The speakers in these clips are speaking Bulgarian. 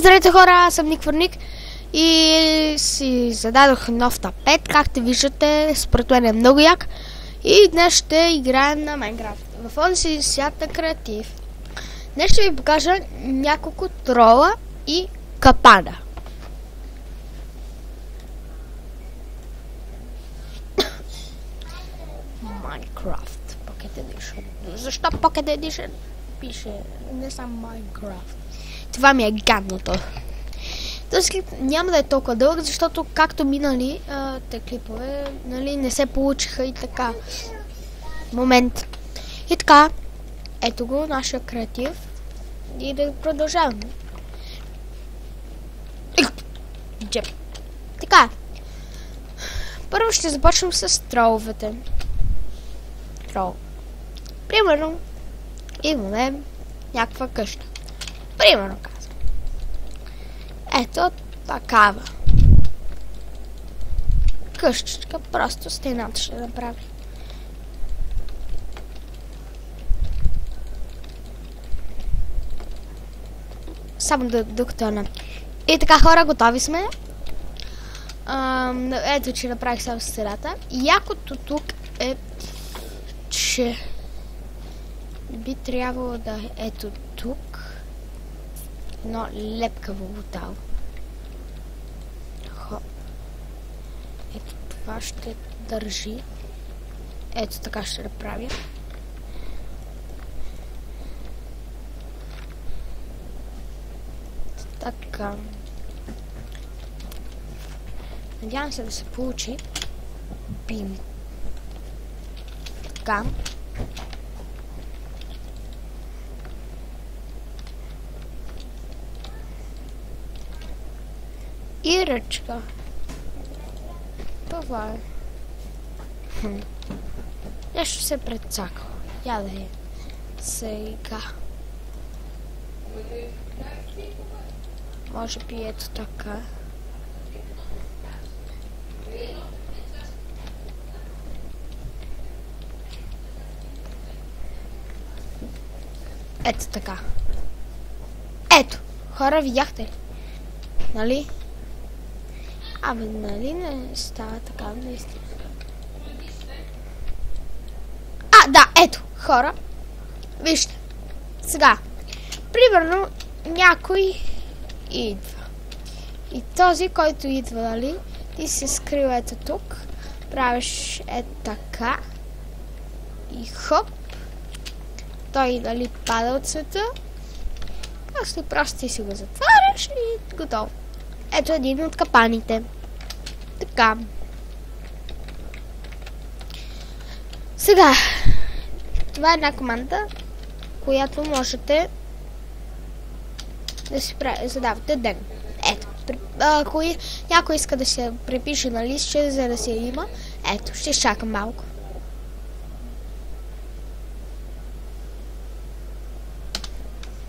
Здравейте хора, аз съм Ник Върник и си зададох нов тапет, както виждате, според мен е много як. И днес ще играем на Майнкрафт в онзи свят на креатив. Днес ще ви покажа няколко трола и капана. Майнкрафт Pocket Edition. Защо Pocket Edition? Пише, не съм Майнкрафт. Това ми е гадното. Този клип няма да е толкова дълъг, защото както минали те клипове, нали, не се получиха и така. Момент. И така, ето го, нашия креатив. И да продължаваме. Джеп. Така. Първо ще започнем с троловете. Трол. Примерно, имаме някаква къща. Примерно казвам. Ето такава. Къщичка, просто стената ще направи. Само докато на. И така, хора, готови сме. Ето, че направих само стената. Якото тук е, че би трябвало да е ето тук едно лепкаво бутало. Ето това ще държи. Ето така ще направя. Така. Надявам се да се получи. Бим. Така. И ръчка. Това е. Нещо се прецаква. Я да е. Сега. Може би ето така. Ето така. Ето. Хора, видяхте ли? Нали? Абе, нали не става така, наистина. Да, ето, хора. Вижте. Сега. Примерно, някой идва. И този, който идва, нали, ти се скрива ето тук. Правиш ето така. И хоп. Той, нали, пада от света. После просто ти си го затваряш и готово. Ето един от капаните. Така. Сега. Това е една команда, която можете да си задавате ден. Ето. Ако някой иска да се препише на листче, за да се има, ето, ще чакам малко.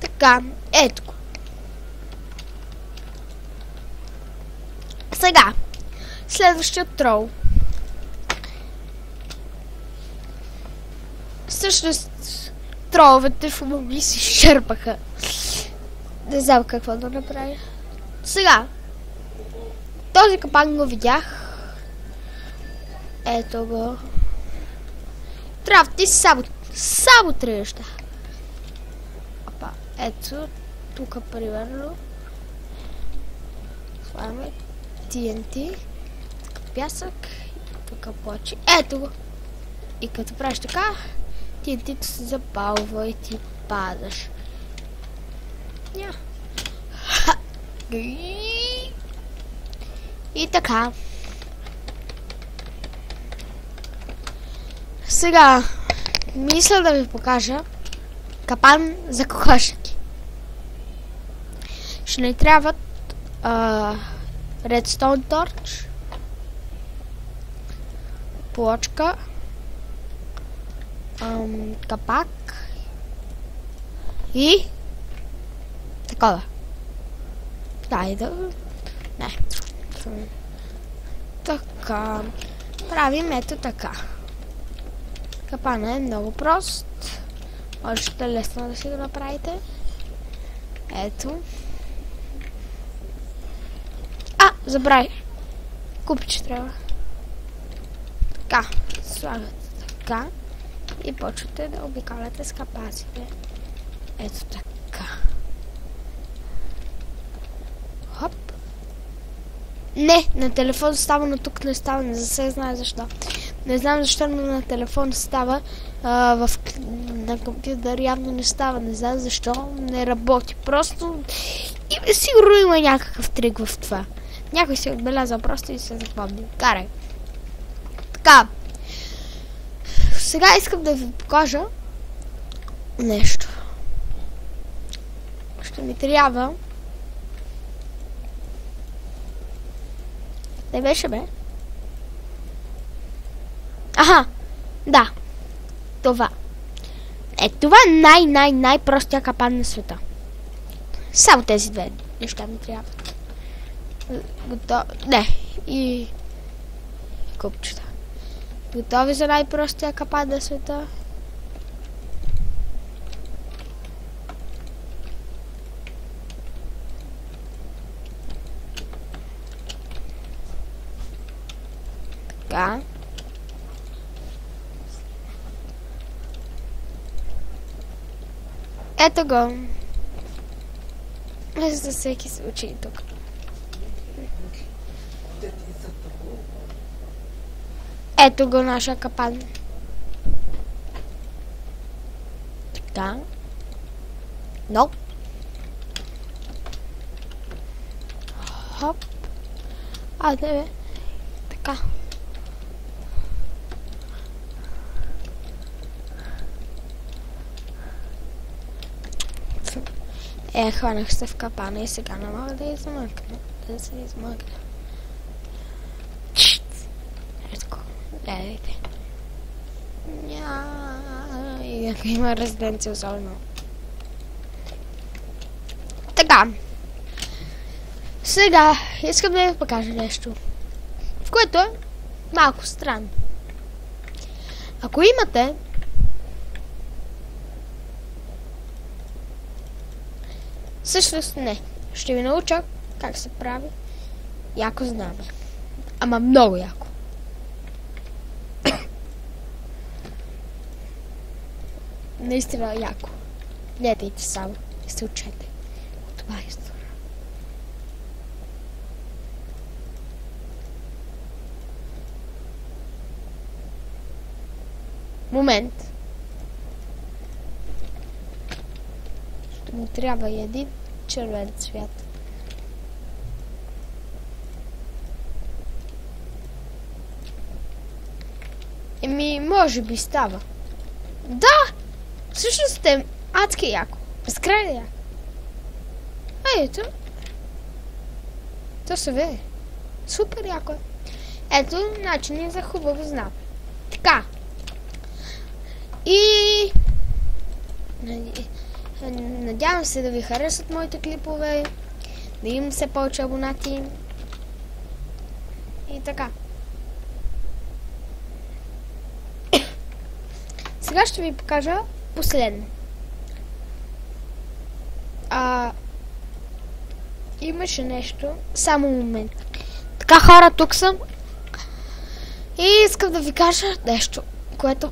Така, ето го. Сега, следващия трол. Всъщност, троловете в моби си изчерпаха. Не знам какво да направя. Сега, този капан го видях. Ето го. Трябва ти само три неща. Опа, ето, тук примерно. Слагаме TNT, тук пясък, тук плочи. Ето го! И като правиш така, TNT-то се запалва и ти падаш. И така. Сега, мисля да ви покажа капан за кокошки. Ще ни трябват Redstone Torch, плочка, капак и такова. Дай да... Не. Така. Правим ето така. Капана е много прост. Можете лесно да си го направите. Ето. Забравяй. Купче трябва. Така. Слагате така. И почвате да обикаляте с капаците. Ето така. Хоп. Не, на телефон става, но тук не става. Не знае защо. Не знам защо, но на телефон става. На компютър явно не става. Не знам защо. Не работи. Просто... И сигурно има някакъв трик в това. Някой се отбеляза просто и се запомни. Карай. Така. Сега искам да ви покажа нещо. Ще ми трябва... Не беше, бе? Аха! Да. Това. Това е най-простия капан на света. Само тези две неща ми трябва. Не. И... купчета. Готови за най-простия капан на света? Така. Ето го. За всеки случай тук. Ето го наша капан. Така. Но. Хоп. Бе. Така. Хванах се в капана и сега не мога да измъкна. Да се измъкна. Ето, гледайте. И ако има резиденция особено. Така. Сега искам да ви покажа нещо. В което е малко странно. Ако имате всъщност не. Ще ви науча как се прави яко знаме. Ама много яко. Наистина яко. Гледайте само и се учете. Това е история. Момент. Ще му трябва и един червен цвят. Може би става. Да! Всъщност е адски яко. Безкрайно яко. Ето. То се види. Супер яко е. Ето начини за хубаво знаме. Така. И... надявам се да ви харесат моите клипове. Да имам все повече абонати. И така. Сега ще ви покажа последно. Имаше нещо. Само момент. Така, хора, тук съм. И искам да ви кажа нещо, което...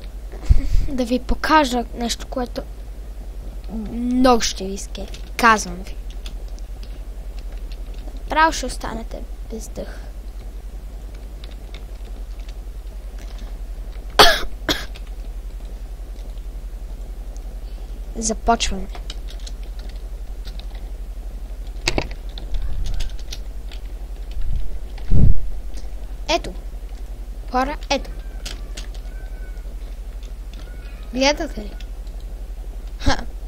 да ви покажа нещо, което... много ще ви изкефи. Казвам ви. Право ще останете без дъх. Започваме. Ето. Хора, ето. Гледате ли?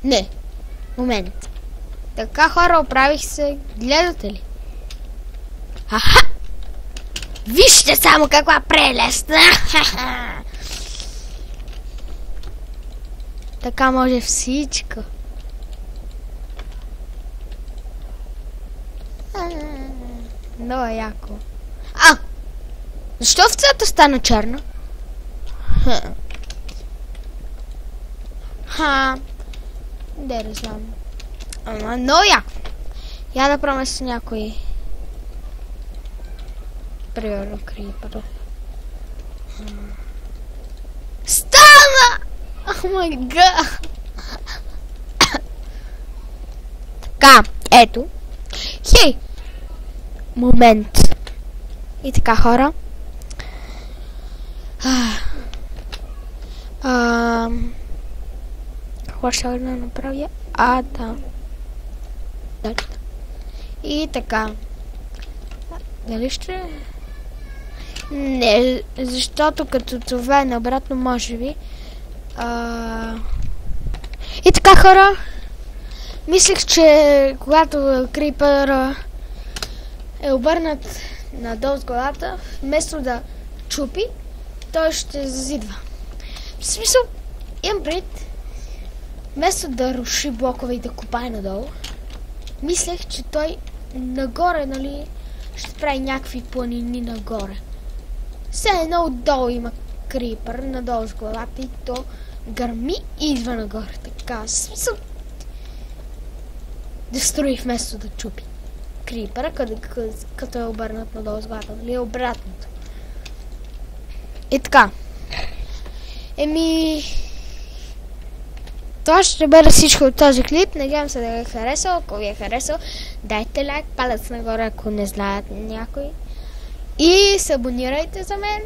Не. Момент. Така, хора, оправих се. Гледате ли? Аха! Вижте само каква прелест! Така може всичко. Много яко. Защо овцата стана черна? Да не знам. Ама много яко. Я да промеся някой. примерно крипър. Стана! О май гад! Така, ето. Хей! Момент. И така, хора. Какво ще да направя? Да. И така. Дали ще... Не, защото като това е наобратно, може би. И така, хора. Мислех, че когато крипър е обърнат надолу с главата, вместо да чупи, той ще зазидва. В смисъл, имам пред, вместо да руши блокове и да копае надолу, мислех, че той нагоре, нали, ще прави някакви планини нагоре. Все едно отдолу има крипър, надолу с главата и то гърми и идва нагоре. Така, в смисъл, да строи вместо да чупи крипъра, като е обърнат надолу с главата, нали, обратното. И така. Това ще бъде всичко от този клип. Надявам се да ви е харесал. Ако ви е харесал, дайте лайк, палец нагоре, ако не знаят някой. И се абонирайте за мен.